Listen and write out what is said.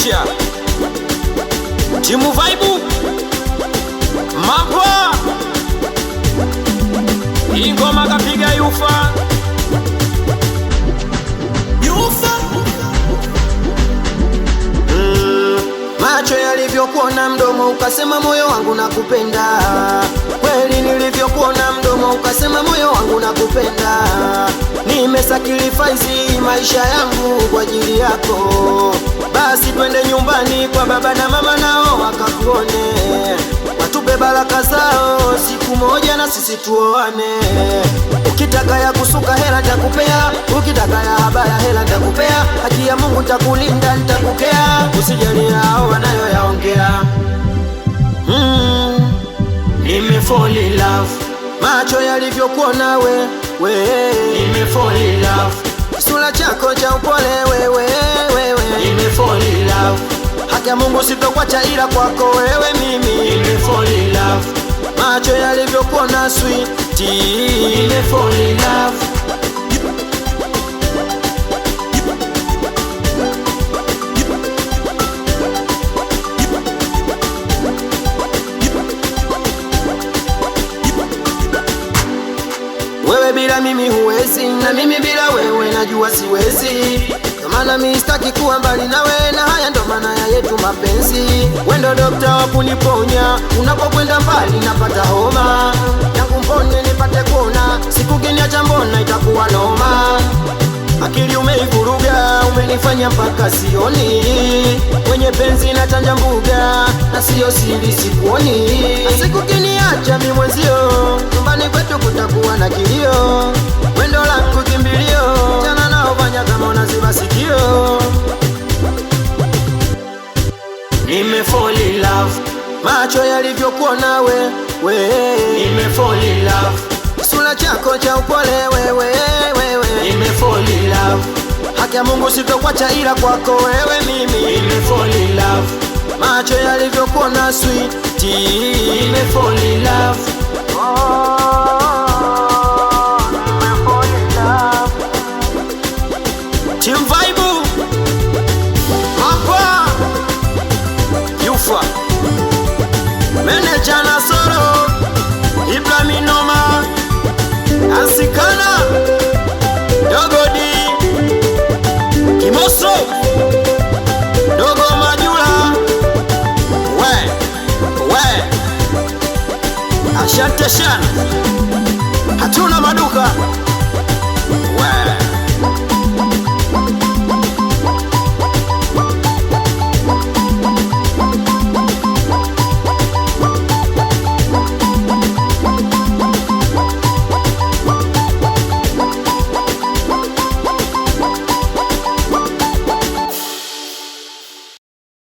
Arusha, Timu Vibe, Mapa, ingoma kapiga Yufa. Macho yalivyokuona mdomo ukasema moyo wangu nakupenda. Kweli nilivyokuona mdomo ukasema moyo wangu nakupenda. Nimesacrifice maisha yangu kwa ajili yako. Basi twende nyumbani kwa baba na mama nao wakakuone, watupe baraka zao siku moja na sisi tuoane. Ukitaka ya kusuka hela nitakupea, ukitaka ya habaya hela nitakupea. Haki ya Mungu nitakulinda nitakukea, usijali hao wanayoyaongea. Nimefall in love, macho yalivyokuona wewe, nimefall in love, sura chako cha upole wewe, nimefall in love. Haki ya Mungu sitokwacha ila kwako wewe mimi, nimefall in love. Macho yalivyokuona sweet, nimefall in love. Wewe bila mimi huwezi, na mimi bila wewe najua siwezi. Ndo maana mimi sitaki kuwa mbali nawe, na haya ndo maana ya yetu mapenzi. Wewe ndo dokta wa kuniponya, unapokwenda mbali napata homa. Yangu mbone nipate kuona, siku kiniacha mbona itakuwa noma. Akili umeivuruga, umenifanya mpaka sioni. Mwenye penzi na chanja mbuga, na siyo siri sikuoni. Siku kiniacha mimi mwenzio, nyumbani kwetu kutakuwa na kilio. Wendo langu kimbilio, jana nao fanya kama unaziba sikio. Nimefall in love, macho yalivyokuona wewe, nimefall in love, sura chako cha upole wewe, nimefall in love. Haki ya Mungu sitokwacha ila kwako wewe mimi, nimefall in love. Macho yalivyokuona sweet, nimefall in love. Nimefall in love. Timu Vibe, Mapa, Yufa, Meneja na Soro, Ibrahim Noma, Asikana, Dogodi, Kimoso, Dogo Majula, we Asante sana, hatuna maduka.